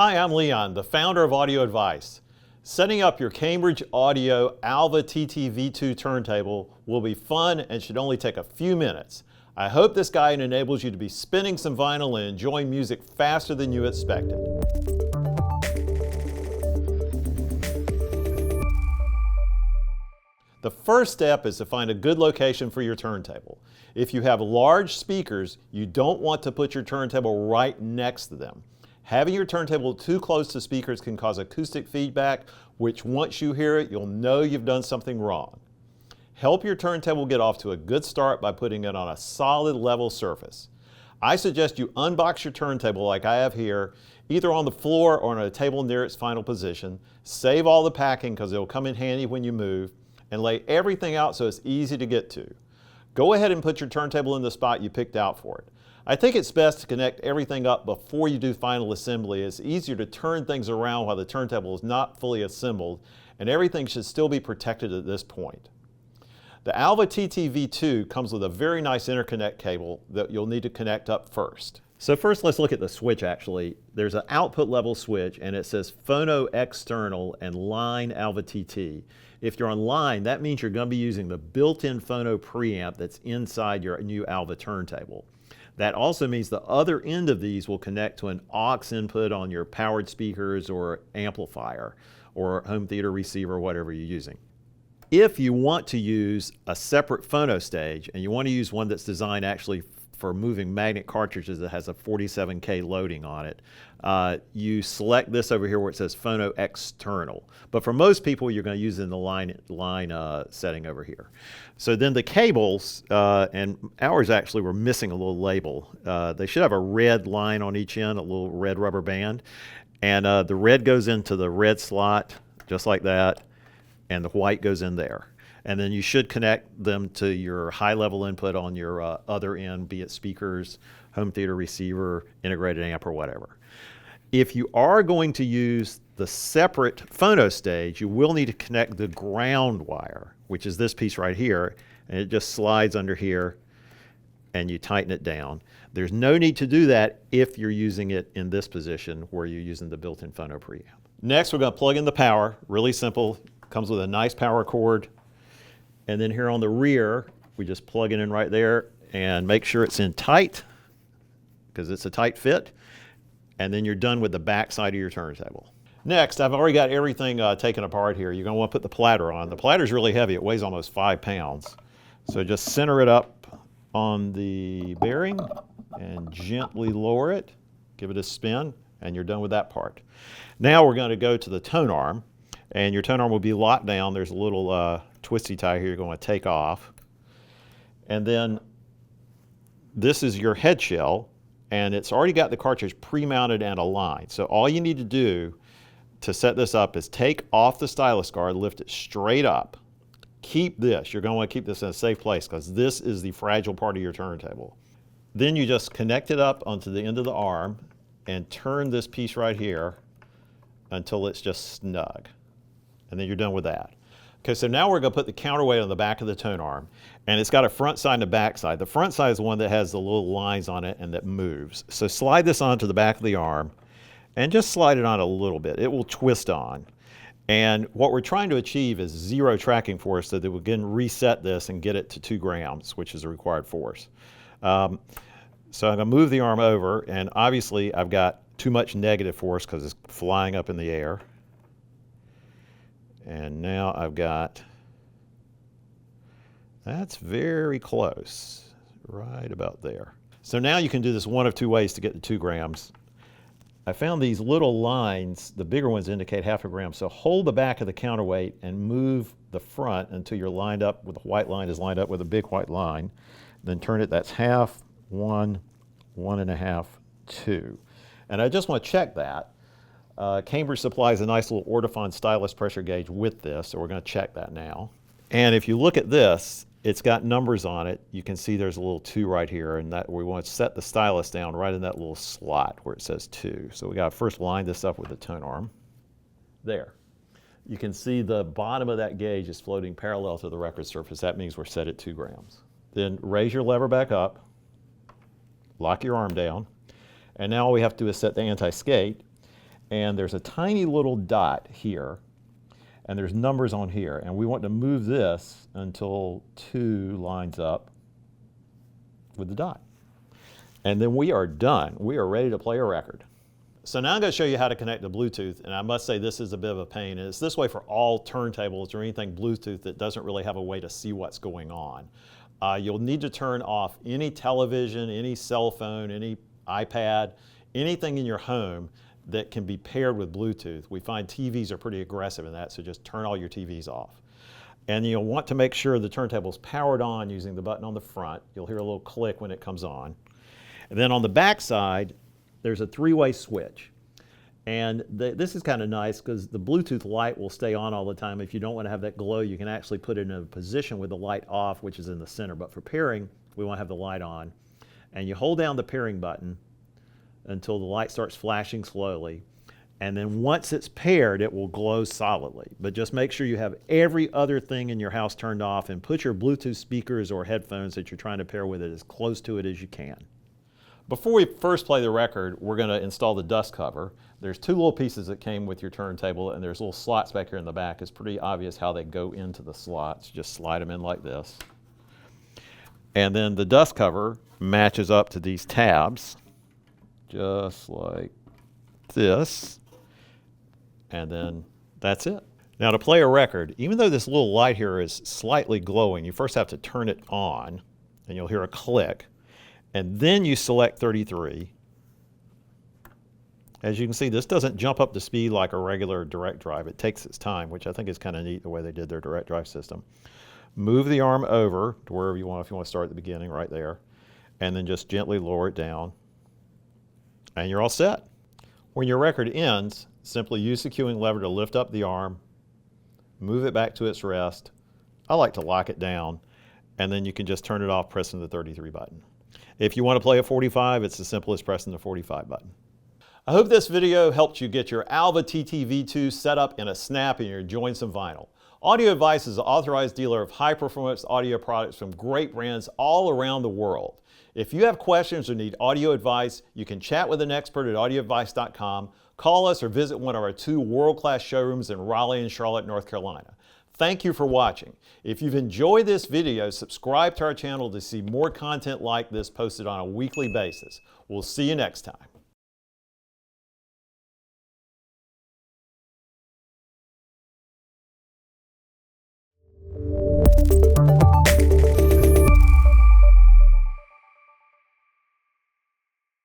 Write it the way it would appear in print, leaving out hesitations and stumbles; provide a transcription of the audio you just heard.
Hi, I'm Leon, the founder of Audio Advice. Setting up your Cambridge Audio Alva TT V2 turntable will be fun and should only take a few minutes. I hope this guide enables you to be spinning some vinyl and enjoying music faster than you expected. The first step is to find a good location for your turntable. If you have large speakers, you don't want to put your turntable right next to them. Having your turntable too close to speakers can cause acoustic feedback, which once you hear it, you'll know you've done something wrong. Help your turntable get off to a good start by putting it on a solid level surface. I suggest you unbox your turntable like I have here, either on the floor or on a table near its final position. Save all the packing because it'll come in handy when you move, and lay everything out so it's easy to get to. Go ahead and put your turntable in the spot you picked out for it. I think it's best to connect everything up before you do final assembly. It's easier to turn things around while the turntable is not fully assembled, and everything should still be protected at this point. The Alva TT V2 comes with a very nice interconnect cable that you'll need to connect up first. So first let's look at the switch actually. There's an output level switch and it says Phono External and Line Alva TT. If you're on line, that means you're going to be using the built-in Phono preamp that's inside your new Alva turntable. That also means the other end of these will connect to an aux input on your powered speakers or amplifier or home theater receiver, whatever you're using. If you want to use a separate phono stage and you want to use one that's designed actually for moving magnet cartridges that has a 47K loading on it, you select this over here where it says Phono External. But for most people, you're going to use it in the line setting over here. So then the cables, and ours actually were missing a little label. They should have a red line on each end, a little red rubber band. And the red goes into the red slot, just like that, and the white goes in there. And then you should connect them to your high-level input on your other end, be it speakers, home theater receiver, integrated amp, or whatever. If you are going to use the separate phono stage, you will need to connect the ground wire, which is this piece right here, and it just slides under here, and you tighten it down. There's no need to do that if you're using it in this position where you're using the built-in phono preamp. Next, we're going to plug in the power. Really simple. Comes with a nice power cord. And then here on the rear, we just plug it in right there and make sure it's in tight because it's a tight fit. And then you're done with the back side of your turntable. Next, I've already got everything taken apart here. You're going to want to put the platter on. The platter is really heavy. It weighs almost 5 pounds. So just center it up on the bearing and gently lower it. Give it a spin, and you're done with that part. Now we're going to go to the tone arm. And your tone arm will be locked down. There's a little twisty tie here you're going to take off. And then this is your head shell, and it's already got the cartridge pre-mounted and aligned. So all you need to do to set this up is take off the stylus guard, lift it straight up. Keep this. You're going to want to keep this in a safe place because this is the fragile part of your turntable. Then you just connect it up onto the end of the arm and turn this piece right here until it's just snug. And then you're done with that. Okay, so now we're going to put the counterweight on the back of the tone arm, and it's got a front side and a back side. The front side is the one that has the little lines on it and that moves. So slide this onto the back of the arm and just slide it on a little bit. It will twist on. And what we're trying to achieve is 0 tracking force so that we can reset this and get it to 2 grams, which is the required force. So I'm going to move the arm over, and obviously I've got too much negative force because it's flying up in the air. And now I've got, that's very close, right about there. So now you can do this one of 2 ways to get to 2 grams. I found these little lines, the bigger ones indicate 1/2 gram. So hold the back of the counterweight and move the front until you're lined up with the white line is lined up with a big white line. Then turn it, that's 1/2, 1, 1 1/2, 2. And I just want to check that. Cambridge supplies a nice little Ortofon stylus pressure gauge with this, so we're going to check that now. And if you look at this, it's got numbers on it. You can see there's a little 2 right here, and that we want to set the stylus down right in that little slot where it says 2. So we got to first line this up with the tone arm. There. You can see the bottom of that gauge is floating parallel to the record surface. That means we're set at 2 grams. Then raise your lever back up, lock your arm down, and now all we have to do is set the anti-skate. and there's a tiny little dot here, and there's numbers on here, and we want to move this until 2 lines up with the dot. And then we are done. We are ready to play a record. So now I'm going to show you how to connect to Bluetooth, and I must say this is a bit of a pain. And it's this way for all turntables or anything Bluetooth that doesn't really have a way to see what's going on. You'll need to turn off any television, any cell phone, any iPad, anything in your home that can be paired with Bluetooth. We find TVs are pretty aggressive in that, so just turn all your TVs off. And you'll want to make sure the turntable's powered on using the button on the front. You'll hear a little click when it comes on. And then on the back side, there's a 3-way switch. And this is kind of nice because the Bluetooth light will stay on all the time. If you don't want to have that glow, you can actually put it in a position with the light off, which is in the center. But for pairing, we want to have the light on. And you hold down the pairing button until the light starts flashing slowly. And then once it's paired, it will glow solidly. But just make sure you have every other thing in your house turned off and put your Bluetooth speakers or headphones that you're trying to pair with it as close to it as you can. Before we first play the record, we're going to install the dust cover. There's 2 little pieces that came with your turntable, and there's little slots back here in the back. It's pretty obvious how they go into the slots. Just slide them in like this. And then the dust cover matches up to these tabs, just like this. And then that's it. Now to play a record, even though this little light here is slightly glowing, you first have to turn it on, and you'll hear a click. And then you select 33. As you can see, this doesn't jump up to speed like a regular direct drive. It takes its time, which I think is kind of neat the way they did their direct drive system. Move the arm over to wherever you want, if you want to start at the beginning, right there. And then just gently lower it down. And you're all set. When your record ends, simply use the cueing lever to lift up the arm, move it back to its rest. I like to lock it down, and then you can just turn it off pressing the 33 button. If you want to play a 45, it's as simple as pressing the 45 button. I hope this video helped you get your Alva TT V2 set up in a snap and you're enjoying some vinyl. Audio Advice is an authorized dealer of high-performance audio products from great brands all around the world. If you have questions or need audio advice, you can chat with an expert at audioadvice.com, call us, or visit one of our 2 world-class showrooms in Raleigh and Charlotte, North Carolina. Thank you for watching. If you've enjoyed this video, subscribe to our channel to see more content like this posted on a weekly basis. We'll see you next time.